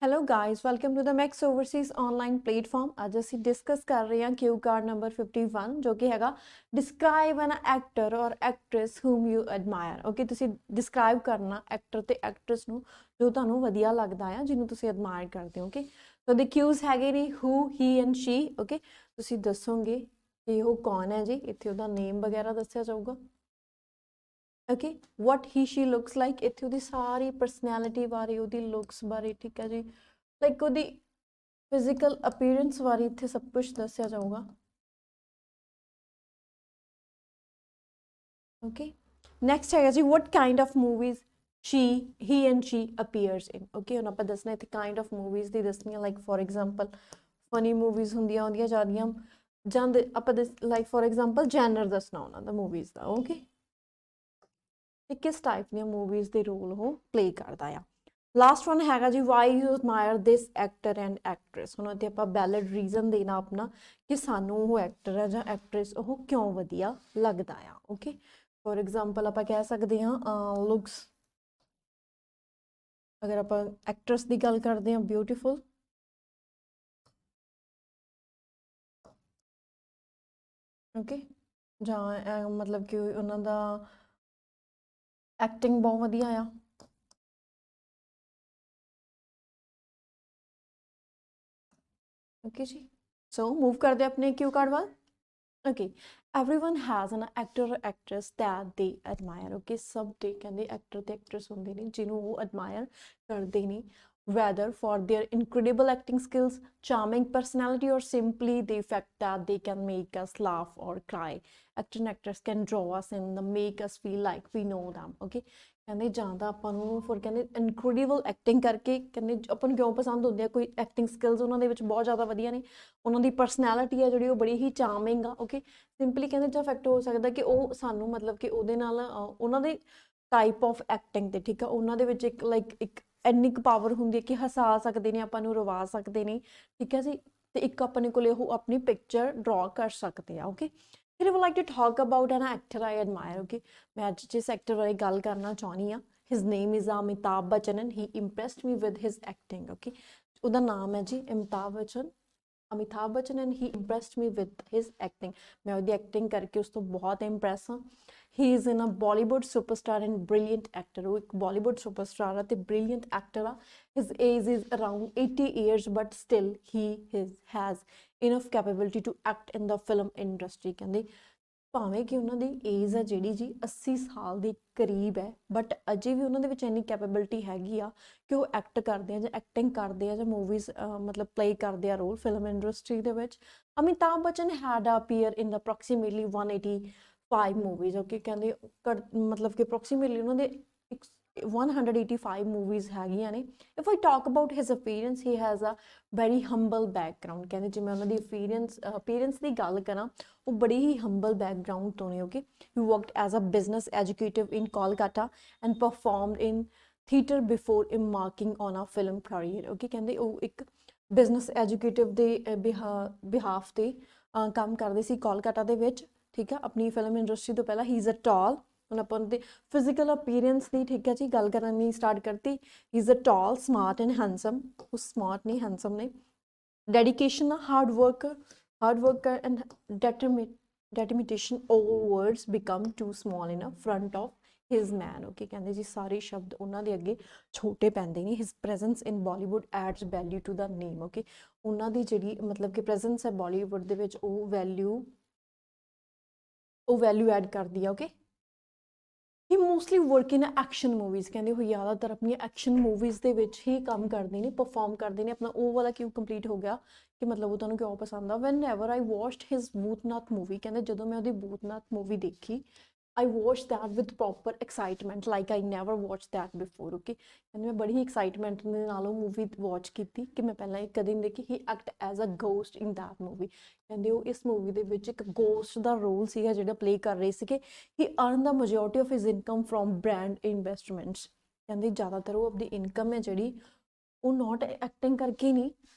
Hello guys, welcome to the Max overseas online platform. आज ਅਸੀਂ discuss कर रहे हैं क्यू कार्ड नंबर 51 जो कि हैगा डिस्क्राइब एन एक्टर और actress whom you admire। Okay, ਤੁਸੀਂ डिस्क्राइब करना एक्टर ਤੇ एक्ट्रेस ਨੂੰ ਜੋ ਤੁਹਾਨੂੰ ਵਧੀਆ ਲੱਗਦਾ ਆ, ਜਿਹਨੂੰ ਤੁਸੀਂ ਐਡਮਾਇਰ ਕਰਦੇ ਹੋ। ਓਕੇ, ਸੋ ਦੇ ਕਿਊਜ਼ ਹੈਗੇ ਨੇ who, he and she। Okay, ਤੁਸੀਂ ਦੱਸੋਗੇ ਕਿ ਉਹ ਕੌਣ ਹੈ ਜੀ, ਇੱਥੇ ਉਹਦਾ ਨੇਮ ਵਗੈਰਾ ਦੱਸਿਆ ਜਾਊਗਾ। Okay, what he she looks like, ਇੱਥੇ ਉਹਦੀ ਸਾਰੀ ਪਰਸਨੈਲਿਟੀ ਬਾਰੇ, ਉਹਦੀ ਲੁੱਕਸ ਬਾਰੇ, ਠੀਕ ਹੈ ਜੀ, ਲਾਈਕ ਉਹਦੀ ਫਿਜ਼ੀਕਲ ਅਪੀਅਰੈਂਸ ਬਾਰੇ ਇੱਥੇ ਸਭ ਕੁਝ ਦੱਸਿਆ ਜਾਊਗਾ। ਓਕੇ, ਨੈਕਸਟ ਹੈਗਾ ਜੀ what kind of movies he and she appears in। Okay, ਹੁਣ ਆਪਾਂ ਦੱਸਣਾ ਇੱਥੇ kind of movies ਦੀ ਦੱਸਣੀ ਹੈ, like for example funny movies ਹੁੰਦੀਆਂ ਉਹਦੀਆਂ ਜ਼ਿਆਦੀਆਂ, ਜਾਂ ਆਪਾਂ ਲਾਈਕ ਫॉर ਐਗਜ਼ਾਮਪਲ ਜੈਨਰ ਦੱਸਣਾ ਉਹਨਾਂ ਦਾ ਮੂਵੀਜ਼ ਦਾ। ਓਕੇ, ਤੇ ਕਿਸ ਟਾਈਪ ਦੀਆਂ ਮੂਵੀਜ਼ ਦੇ ਰੋਲ ਉਹ ਪਲੇ ਕਰਦਾ ਆ। ਲਾਸਟ ਵਨ ਹੈਗਾ ਜੀ why you admire this actor and actress. ਹੁਣ ਇੱਥੇ ਆਪਾਂ ਵੈਲਿਡ ਰੀਜ਼ਨ ਦੇਣਾ ਆਪਣਾ ਕਿ ਸਾਨੂੰ ਉਹ ਐਕਟਰ ਹੈ ਜਾਂ ਐਕਟਰੈਸ ਉਹ ਕਿਉਂ ਵਧੀਆ ਲੱਗਦਾ ਆ। ਓਕੇ, ਫॉर ਐਗਜ਼ਾਮਪਲ ਆਪਾਂ ਕਹਿ ਸਕਦੇ ਹਾਂ ਲੁੱਕਸ। ਅਗਰ ਆਪਾਂ ਐਕਟਰਸ ਦੀ ਗੱਲ ਕਰਦੇ ਹਾਂ, ਬਿਊਟੀਫੁਲ। ਓਕੇ, ਜਾਂ ਮਤਲਬ ਕਿ ਉਹਨਾਂ ਦਾ ਐਕਟਿੰਗ ਬਹੁਤ ਵਧੀਆ ਆ। ओके जी, सो मूव करते अपने क्यू कार्ड वाल। Okay, everyone has an actor और actress that they admire. Okay, सब दे कहते एक्टर ते एक्ट्रेस होंदे ने जिन्हों वो एडमायर करते ने, whether for their incredible acting skills, charming personality, or simply the fact that they can make us laugh or cry। Actor and actress can draw us in and make us feel like we know them। Okay, ਕਹਿੰਦੇ ਜਾਂ ਤਾਂ ਆਪਾਂ ਨੂੰ for ਕਹਿੰਦੇ incredible acting ਕਰਕੇ ਕਹਿੰਦੇ ਆਪਾਂ ਨੂੰ ਕਿਉਂ ਪਸੰਦ ਹੁੰਦੇ ਆ, ਕੋਈ ਐਕਟਿੰਗ ਸਕਿੱਲਸ ਉਹਨਾਂ ਦੇ ਵਿੱਚ ਬਹੁਤ ਜ਼ਿਆਦਾ ਵਧੀਆ ਨੇ, ਉਹਨਾਂ ਦੀ ਪਰਸਨੈਲਿਟੀ ਆ ਜਿਹੜੀ ਉਹ ਬੜੀ ਹੀ ਚਾਰਮਿੰਗ ਆ। ਓਕੇ, ਸਿੰਪਲੀ ਕਹਿੰਦੇ ਜਾਂ ਫੈਕਟ ਹੋ ਸਕਦਾ ਕਿ ਉਹ ਸਾਨੂੰ ਮਤਲਬ ਕਿ ਉਹਦੇ ਨਾਲ ਉਹਨਾਂ ਦੇ ਟਾਈਪ ਆਫ ਐਕਟਿੰਗ ਤੇ, ਠੀਕ ਆ, ਉਹਨਾਂ ਦੇ ਵਿੱਚ ਇੱਕ ਲਾਈਕ ਇੱਕ ਇੰਨੀ ਕੁ ਪਾਵਰ ਹੁੰਦੀ ਹੈ ਕਿ ਹਸਾ ਸਕਦੇ ਨੇ, ਆਪਾਂ ਨੂੰ ਰਵਾ ਸਕਦੇ ਨੇ, ਠੀਕ ਹੈ ਜੀ, ਤੇ ਇੱਕ ਆਪਣੇ ਕੋਲੇ ਉਹ ਆਪਣੀ ਪਿਕਚਰ ਡਰਾ ਕਰ ਸਕਦੇ ਆ। ਓਕੇ, ਫਿਰ I would like to talk about an actor I admire. Okay, ਮੈਂ ਅੱਜ ਜਿਸ ਐਕਟਰ ਬਾਰੇ ਗੱਲ ਕਰਨਾ ਚਾਹੁੰਦੀ ਹਾਂ, his name is Amitabh Bachchan and he impressed me with his acting. Okay, ਉਹਦਾ ਨਾਮ ਹੈ ਜੀ Amitabh Bachchan and he impressed me with his acting. ਮੈਂ ਉਹਦੀ ਐਕਟਿੰਗ ਕਰਕੇ ਉਸ ਤੋਂ ਬਹੁਤ ਇੰਪ੍ਰੈਸ ਹਾਂ। He is in a Bollywood superstar and brilliant actor। वो एक Bollywood superstar है ते brilliant actor है। His age is around 80 years but still he has enough capability to act in the film industry। कहंदे ਭਾਵੇਂ ਕਿ ਉਹਨਾਂ ਦੀ ਏਜ ਹੈ ਜਿਹੜੀ ਜੀ 80 ਸਾਲ ਦੇ ਕਰੀਬ ਹੈ, ਬਟ ਅਜੇ ਵੀ ਉਹਨਾਂ ਦੇ ਵਿੱਚ ਇੰਨੀ ਕੈਪੇਬਿਲਿਟੀ ਹੈਗੀ ਆ ਕਿ ਉਹ ਐਕਟ ਕਰਦੇ ਆ ਜਾਂ ਐਕਟਿੰਗ ਕਰਦੇ ਆ ਜਾਂ ਮੂਵੀਜ਼ ਮਤਲਬ ਪਲੇ ਕਰਦੇ ਆ ਰੋਲ ਫਿਲਮ ਇੰਡਸਟਰੀ ਦੇ ਵਿੱਚ। ਅਮਿਤਾਭ ਬੱਚਨ ਹੈਡ ਅਪੀਅਰ ਇਨ ਦਾ ਅਪਰੋਕਸੀਮੇਟਲੀ 185 ਮੂਵੀਜ਼। ਓਕੇ, ਕਹਿੰਦੇ ਮਤਲਬ ਕਿ ਅਪਰੋਕਸੀਮੇਟਲੀ ਉਹਨਾਂ ਦੇ 185 ਮੂਵੀਜ਼ ਹੈਗੀਆਂ ਨੇ। If I talk about his appearance, he has a very humble background. ਕਹਿੰਦੇ ਜੇ ਮੈਂ ਉਹਨਾਂ ਦੀ ਅਪੀਅਰੈਂਸ ਦੀ ਗੱਲ ਕਰਾਂ, ਉਹ ਬੜੀ ਹੀ ਹੰਬਲ ਬੈਕਗਰਾਊਂਡ ਤੋਂ ਨੇ। Okay, he worked as a business executive in Kolkata and performed in theatre before embarking on a film career. Okay, ਕਹਿੰਦੇ ਉਹ ਇੱਕ ਬਿਜ਼ਨਸ ਐਜੂਕੇਟਿਵ ਦੇ ਬਿਹਾਫ 'ਤੇ ਕੰਮ ਕਰਦੇ ਸੀ ਕੋਲਕਾਤਾ ਦੇ ਵਿੱਚ, ਠੀਕ ਹੈ, ਆਪਣੀ ਫਿਲਮ ਇੰਡਸਟਰੀ ਤੋਂ ਪਹਿਲਾਂ। ਹੀ ਇਜ਼ ਅ ਟਾਲ, ਹੁਣ ਆਪਾਂ ਉਹਦੇ ਫਿਜ਼ੀਕਲ ਅਪੀਅਰੈਂਸ ਦੀ, ਠੀਕ ਹੈ ਜੀ, ਗੱਲ ਕਰਨੀ ਸਟਾਰਟ ਕਰਤੀ। He is a tall, smart and handsome. ਉਹ ਸਮਾਰਟ ਨਹੀਂ, ਹੈਂਡਸਮ ਨੇ। ਡੈਡੀਕੇਸ਼ਨ ਆ, hard worker and determination, all words become too small in a front of his man। Okay, ਕਹਿੰਦੇ ਜੀ ਸਾਰੇ ਸ਼ਬਦ ਉਹਨਾਂ ਦੇ ਅੱਗੇ ਛੋਟੇ ਪੈਂਦੇ ਨੇ। His presence in Bollywood adds value to the name. Okay, ਉਹਨਾਂ ਦੀ ਜਿਹੜੀ ਮਤਲਬ ਕਿ ਪ੍ਰੈਜ਼ੈਂਸ ਹੈ ਬਾਲੀਵੁੱਡ ਦੇ ਵਿੱਚ, ਉਹ ਵੈਲਿਊ ਐਡ ਕਰਦੀ ਆ। ਓਕੇ, ਹੀ ਮੋਸਟਲੀ ਵਰਕ ਇਨ ਐਕਸ਼ਨ ਮੂਵੀਜ਼। ਕਹਿੰਦੇ ਉਹ ਜ਼ਿਆਦਾਤਰ ਆਪਣੀਆਂ ਐਕਸ਼ਨ ਮੂਵੀਜ਼ ਦੇ ਵਿੱਚ ਹੀ ਕੰਮ ਕਰਦੇ ਨੇ, ਪਰਫਾਰਮ ਕਰਦੇ ਨੇ। ਆਪਣਾ ਉਹ ਵਾਲਾ ਕਿਉਂ ਕੰਪਲੀਟ ਹੋ ਗਿਆ ਕਿ ਮਤਲਬ ਉਹ ਤੁਹਾਨੂੰ ਕਿਉਂ ਪਸੰਦ ਆ। ਵੈਨ ਐਵਰ ਆਈ ਵਾਚਡ ਹਿਜ਼ ਭੂਤਨਾਥ ਮੂਵੀ, ਕਹਿੰਦੇ ਜਦੋਂ ਮੈਂ ਉਹਦੀ ਭੂਤਨਾਥ ਮੂਵੀ ਦੇਖੀ, I watched that with proper excitement like I never watched that before। okay, ਕਹਿੰਦੇ ਮੈਂ ਬੜੀ ਹੀ ਐਕਸਾਈਟਮੈਂਟ ਦੇ ਨਾਲ ਉਹ ਮੂਵੀ ਵਾਚ ਕੀਤੀ ਕਿ ਮੈਂ ਪਹਿਲਾਂ ਕਦੇ ਨਹੀਂ ਦੇਖੀ। He act as a ghost in that movie. ਕਹਿੰਦੇ ਉਹ ਇਸ ਮੂਵੀ ਦੇ ਵਿੱਚ ਇੱਕ ਗੋਸਟ ਦਾ ਰੋਲ ਸੀਗਾ ਜਿਹੜਾ ਪਲੇ ਕਰ ਰਹੇ ਸੀਗੇ। He earn the majority of his income from brand investments. ਕਹਿੰਦੇ ਜ਼ਿਆਦਾਤਰ ਉਹ ਆਪਣੀ ਇਨਕਮ ਹੈ ਜਿਹੜੀ ਉਹ ਨੋਟ ਐਕਟਿੰਗ ਕਰਕੇ ਨਹੀਂ,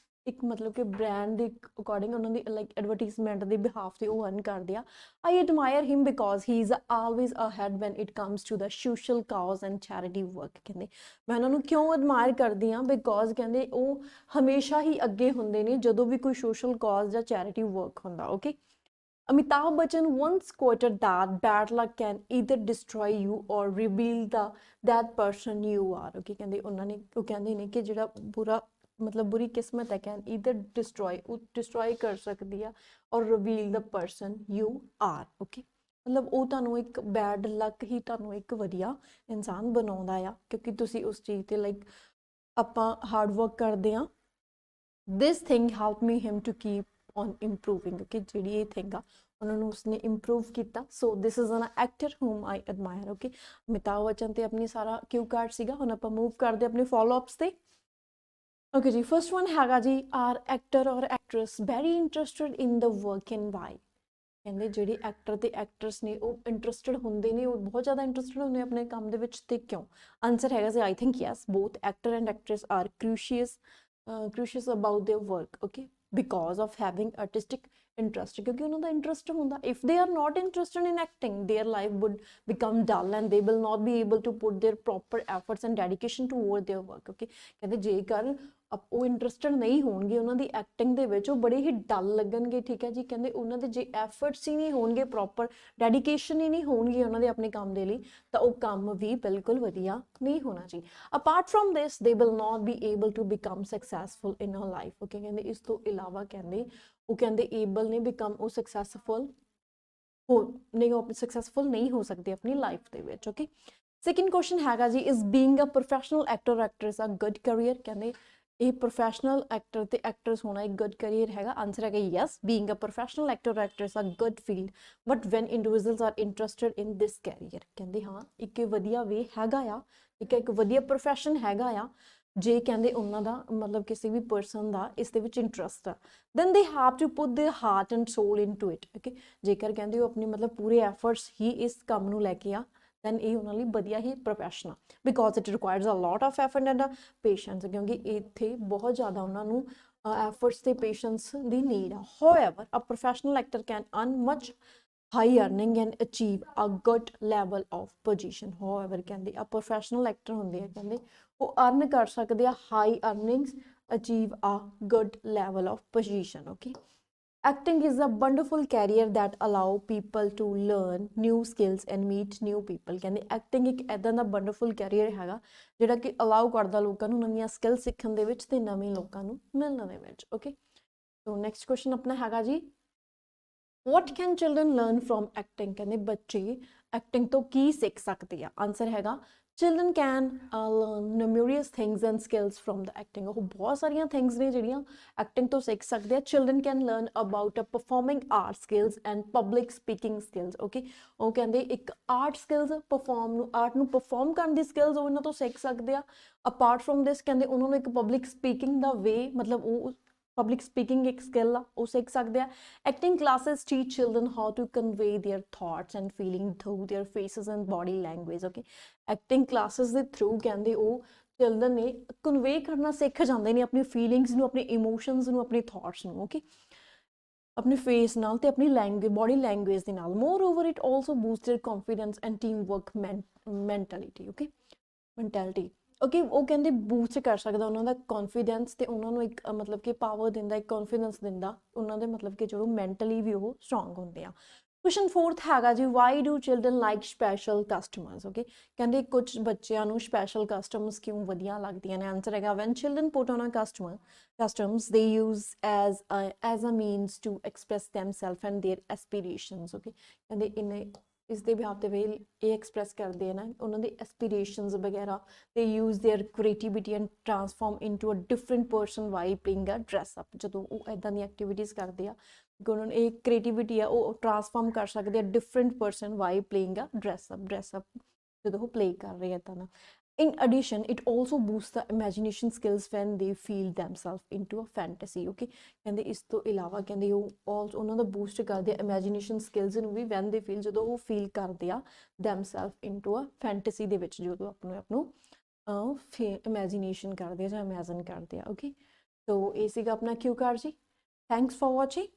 ਇੱਕ ਮਤਲਬ ਕਿ ਬ੍ਰਾਂਡ ਦੇ ਅਕੋਰਡਿੰਗ ਉਹਨਾਂ ਦੀ ਲਾਈਕ ਐਡਵਰਟੀਜ਼ਮੈਂਟ ਦੇ ਬਿਹਾਫ ਤੇ ਉਹ ਅਰਨ ਕਰਦੇ ਆ। I admire him because he is always ahead when it comes to the social cause and charity work. ਕਹਿੰਦੇ ਮੈਂ ਉਹਨਾਂ ਨੂੰ ਕਿਉਂ ਐਡਮਾਇਰ ਕਰਦੀ ਹਾਂ, ਬਿਕੋਜ਼ ਕਹਿੰਦੇ ਉਹ ਹਮੇਸ਼ਾ ਹੀ ਅੱਗੇ ਹੁੰਦੇ ਨੇ ਜਦੋਂ ਵੀ ਕੋਈ ਸੋਸ਼ਲ ਕਾਜ਼ ਜਾਂ ਚੈਰਿਟੀ ਵਰਕ ਹੁੰਦਾ। Okay, Amitabh Bachchan once quoted that bad luck can either destroy you or reveal that person you are. Okay, ਕਹਿੰਦੇ ਉਹਨਾਂ ਨੇ ਉਹ ਕਹਿੰਦੇ ਨੇ ਕਿ ਜਿਹੜਾ ਬੁਰਾ ਮਤਲਬ ਬੁਰੀ ਕਿਸਮਤ ਹੈ ਕੈਨ ਈਦਰ ਡਿਸਟਰੋਏ ਕਰ ਸਕਦੀ ਆ ਔਰ reveal the person you are. Okay, ਮਤਲਬ ਉਹ ਤੁਹਾਨੂੰ ਇੱਕ ਬੈਡ ਲੱਕ ਹੀ ਤੁਹਾਨੂੰ ਇੱਕ ਵਧੀਆ ਇਨਸਾਨ ਬਣਾਉਂਦਾ ਆ, ਕਿਉਂਕਿ ਤੁਸੀਂ ਉਸ ਚੀਜ਼ ਤੇ ਲਾਈਕ ਆਪਾਂ ਹਾਰਡ ਵਰਕ ਕਰਦੇ ਹਾਂ। This thing help me him to keep on improving. ਕਿ ਜਿਹੜੀ ਇਹ ਥਿੰਗ ਆ ਉਹਨਾਂ ਨੂੰ ਉਸਨੇ ਇੰਪਰੂਵ ਕੀਤਾ। So this is an actor whom I admire. Okay, Amitabh Bachchan ਤੇ ਆਪਣੀ ਸਾਰਾ ਕਿਊ ਕਾਰਡ ਸੀਗਾ। ਹੁਣ ਆਪਾਂ ਮੂਵ ਕਰਦੇ ਆਪਣੇ ਫੋਲੋਅਪਸ ਤੇ। ਓਕੇ ਜੀ, ਫਸਟ ਵਨ ਹੈਗਾ ਜੀ, are actor or actress very interested in the work and why. ਕਹਿੰਦੇ ਜਿਹੜੇ ਐਕਟਰ ਤੇ ਐਕਟਰਸ ਨੇ ਉਹ ਇੰਟਰਸਟਿਡ ਹੁੰਦੇ ਨੇ, ਉਹ ਬਹੁਤ ਜ਼ਿਆਦਾ ਇੰਟਰਸਟਿਡ ਹੁੰਦੇ ਆਪਣੇ ਕੰਮ ਦੇ ਵਿੱਚ, ਤੇ ਕਿਉਂ? ਆਨਸਰ ਹੈਗਾ ਜੀ I think yes, both actor and actress are curious about their work. Okay, because of having artistic interest, ਕਿਉਂਕਿ ਉਹਨਾਂ ਦਾ ਇੰਟਰਸਟ ਹੁੰਦਾ। if they are not interested in acting, their life would become dull and they will not be able to put their proper efforts and dedication toward their work. Okay, ਕਹਿੰਦੇ ਜੇਕਰ ਉਹ interested ਨਹੀਂ ਹੋਣਗੇ ਉਹਨਾਂ ਦੀ acting ਦੇ ਵਿੱਚ, ਉਹ ਬੜੇ ਹੀ ਡਲ ਲੱਗਣਗੇ। ਠੀਕ ਹੈ ਜੀ, ਕਹਿੰਦੇ ਉਹਨਾਂ ਦੇ ਜੇ ਐਫਰਟਸ ਹੀ ਨਹੀਂ ਹੋਣਗੇ, ਪ੍ਰੋਪਰ ਡੈਡੀਕੇਸ਼ਨ ਹੀ ਨਹੀਂ ਹੋਣਗੇ ਉਹਨਾਂ ਦੇ ਆਪਣੇ ਕੰਮ ਦੇ ਲਈ, ਤਾਂ ਉਹ ਕੰਮ ਵੀ ਬਿਲਕੁਲ ਵਧੀਆ ਨਹੀਂ ਹੋਣਾ ਜੀ। Apart from this they will not be able to become successful in a life. Okay, ਕਹਿੰਦੇ ਇਸ ਤੋਂ ਇਲਾਵਾ ਕਹਿੰਦੇ ਉਹ ਕਹਿੰਦੇ ਏਬਲ ਨੇ ਬਿਕਮ ਉਹ ਸਕਸੈਸਫੁਲ ਨਹੀਂ ਹੋ ਸਕਦੇ ਆਪਣੀ ਲਾਈਫ ਦੇ ਵਿੱਚ। ਓਕੇ, ਸੈਕਿੰਡ ਕੁਐਸਚਨ ਹੈਗਾ ਜੀ, is being a professional actor actress a good career. ਕਹਿੰਦੇ ਇਹ ਪ੍ਰੋਫੈਸ਼ਨਲ ਐਕਟਰ ਤੇ ਐਕਟਰਸ ਹੋਣਾ ਇੱਕ ਗੁੱਡ ਕੈਰੀਅਰ ਹੈਗਾ। ਆਨਸਰ ਹੈਗਾ yes, being a professional actor actress a good field but when individuals are interested in this career. ਕਹਿੰਦੇ ਹਾਂ ਇੱਕ ਵਧੀਆ ਵੇ ਹੈਗਾ ਆ, ਇੱਕ ਵਧੀਆ ਪ੍ਰੋਫੈਸ਼ਨ ਹੈਗਾ ਆ, ਜੇ ਕਹਿੰਦੇ ਉਹਨਾਂ ਦਾ ਮਤਲਬ ਕਿਸੇ ਵੀ ਪਰਸਨ ਦਾ ਇਸ ਦੇ ਵਿੱਚ ਇੰਟਰਸਟ ਆ, then they have to put their heart and soul into it. Okay, ਜੇਕਰ ਕਹਿੰਦੇ ਉਹ ਆਪਣੀ ਮਤਲਬ ਪੂਰੇ ਐਫਰਟਸ ਹੀ ਇਸ ਕੰਮ ਨੂੰ ਲੈ ਕੇ ਆ, ਦੈਨ ਇਹ ਉਹਨਾਂ ਲਈ ਵਧੀਆ ਹੀ ਪ੍ਰੋਫੈਸ਼ਨ ਆ। Because it requires a lot of effort and patience, ਕਿਉਂਕਿ ਇੱਥੇ ਬਹੁਤ ਜ਼ਿਆਦਾ ਉਹਨਾਂ ਨੂੰ ਐਫਰਟਸ ਤੇ ਪੇਸ਼ੈਂਸ ਦੀ ਨੀਡ ਆ। ਹੋwever, a professional actor can earn much high earning and achieve a good level of position. However, ਕਹਿੰਦੇ ਆ ਪ੍ਰੋਫੈਸ਼ਨਲ ਐਕਟਰ ਹੁੰਦੇ ਆ, ਕਹਿੰਦੇ ਉਹ ਅਰਨ ਕਰ ਸਕਦੇ ਆ ਹਾਈ ਅਰਨਿੰਗਸ, ਅਚੀਵ ਆ good level of position. Okay, acting is a wonderful career that allow people to learn new skills and meet new people. ਕਹਿੰਦੇ acting ਇੱਕ ਐਦਾਂ ਦਾ wonderful career ਹੈਗਾ ਜਿਹੜਾ ਕਿ ਅਲਾਉ ਕਰਦਾ ਲੋਕਾਂ ਨੂੰ ਨਵੀਆਂ ਸਕਿੱਲ ਸਿੱਖਣ ਦੇ ਵਿੱਚ ਤੇ ਨਵੇਂ ਲੋਕਾਂ ਨੂੰ ਮਿਲਣ ਦੇ ਵਿੱਚ। ਓਕੇ, ਸੋ ਨੈਕਸਟ ਕੁਐਸਚਨ ਆਪਣਾ ਹੈਗਾ ਜੀ, what can children learn from acting? ਕਹਿੰਦੇ ਬੱਚੇ ਐਕਟਿੰਗ ਤੋਂ ਕੀ ਸਿੱਖ ਸਕਦੇ ਆ? ਆਨਸਰ ਹੈਗਾ children can learn numerous things and skills from the acting. ਉਹ ਬਹੁਤ ਸਾਰੀਆਂ ਥਿੰਗਸ ਨੇ ਜਿਹੜੀਆਂ ਐਕਟਿੰਗ ਤੋਂ ਸਿੱਖ ਸਕਦੇ ਆ। children can learn about a performing art skills and public speaking skills. Okay, ਉਹ ਕਹਿੰਦੇ ਇੱਕ ਆਰਟ ਸਕਿੱਲਸ ਆਰਟ ਨੂੰ ਪਰਫਾਰਮ ਕਰਨ ਦੀ ਸਕਿੱਲਸ ਉਹ ਇਹਨਾਂ ਤੋਂ ਸਿੱਖ ਸਕਦੇ ਆ। ਅਪਾਰਟ ਫਰੋਮ ਦਿਸ ਕਹਿੰਦੇ ਉਹਨਾਂ ਨੂੰ ਇੱਕ ਪਬਲਿਕ ਸਪੀਕਿੰਗ ਦਾ ਵੇ, ਮਤਲਬ ਉਹ ਪਬਲਿਕ ਸਪੀਕਿੰਗ ਇੱਕ ਸਕਿੱਲ ਆ, ਉਹ ਸਿੱਖ ਸਕਦੇ ਆ। Acting classes teach children how to convey their thoughts and feeling through their faces and body language. Okay, acting classes ਦੇ ਥਰੂ ਕਹਿੰਦੇ ਉਹ ਚਿਲਡਰਨ ਨੇ ਕਨਵੇ ਕਰਨਾ ਸਿੱਖ ਜਾਂਦੇ ਨੇ ਆਪਣੀ ਫੀਲਿੰਗਸ ਨੂੰ, ਆਪਣੇ ਇਮੋਸ਼ਨਸ ਨੂੰ, ਆਪਣੇ ਥਾਟਸ ਨੂੰ। ਓਕੇ, ਆਪਣੇ ਫੇਸ ਨਾਲ ਤੇ ਆਪਣੀ ਲੈਂਗੁਏਜ, ਬੋਡੀ ਲੈਂਗੁਏਜ ਦੇ ਨਾਲ। Moreover it also boost their confidence and team work mentality. Okay, mentality okay, ਉਹ ਕਹਿੰਦੇ ਬੂਸਟ ਕਰ ਸਕਦਾ ਉਹਨਾਂ ਦਾ ਕੌਨਫੀਡੈਂਸ ਤੇ ਉਹਨਾਂ ਨੂੰ ਇੱਕ ਮਤਲਬ ਕਿ ਪਾਵਰ ਦਿੰਦਾ, ਇੱਕ ਕੌਨਫੀਡੈਂਸ ਦਿੰਦਾ ਉਹਨਾਂ ਦੇ ਮਤਲਬ ਕਿ ਜਦੋਂ ਮੈਂਟਲੀ ਵੀ ਉਹ ਸਟਰੋਂਗ ਹੁੰਦੇ ਆ। ਕੁਐਸਚਨ ਫੋਰਥ ਹੈਗਾ ਜੀ, why do children like special customers? Okay, ਕਹਿੰਦੇ ਕੁਝ ਬੱਚਿਆਂ ਨੂੰ ਸਪੈਸ਼ਲ ਕਸਟਮਰਸ ਕਿਉਂ ਵਧੀਆ ਲੱਗਦੀਆਂ ਨੇ? ਆਨਸਰ ਹੈਗਾ when children put on a customs they use as a means to express themselves and their aspirations. Okay, ਕਹਿੰਦੇ ਇਹਨੇ ਇਸ ਦੇ ਬਿਹਾਫ ਤੇ ਵੇ ਇਹ ਐਕਸਪ੍ਰੈਸ ਕਰਦੇ ਆ ਨਾ ਉਹਨਾਂ ਦੇ ਐਸਪੀਰੇਸ਼ਨਸ ਵਗੈਰਾ। they use their creativity and transform into a different person while playing a dress up. ਜਦੋਂ ਉਹ ਇੱਦਾਂ ਦੀਆਂ ਐਕਟੀਵਿਟੀਜ਼ ਕਰਦੇ ਆ ਕਿ ਉਹਨਾਂ ਨੂੰ ਇਹ ਕ੍ਰੀਏਟੀਵਿਟੀ ਆ ਉਹ ਟਰਾਂਸਫਾਰਮ ਕਰ ਸਕਦੇ ਆ different person while playing a dress up ਜਦੋਂ ਉਹ ਪਲੇ ਕਰ ਰਹੇ ਆ ਤਾਂ ਨਾ। In addition, it also boosts the imagination skills when they feel themselves into a fantasy. Okay, ਕਹਿੰਦੇ ਇਸ ਤੋਂ ਇਲਾਵਾ ਕਹਿੰਦੇ ਉਹ ਉਹਨਾਂ ਦਾ ਬੂਸਟ ਕਰਦੇ ਆ ਇਮੈਜੀਨੇਸ਼ਨ ਸਕਿੱਲਸ ਨੂੰ ਵੀ when they feel, ਜਦੋਂ ਉਹ ਫੀਲ ਕਰਦੇ ਆ themselves into a fantasy ਦੇ ਵਿੱਚ, ਜਦੋਂ ਆਪ ਨੂੰ ਇਮੈਜੀਨੇਸ਼ਨ ਕਰਦੇ ਆ ਜਾਂ ਇਮੈਜਨ ਕਰਦੇ ਆ। ਓਕੇ, ਸੋ ਇਹ ਸੀਗਾ ਆਪਣਾ ਕਿਊ ਕਾਰਡ ਜੀ। Thanks for ਵਾचिंग।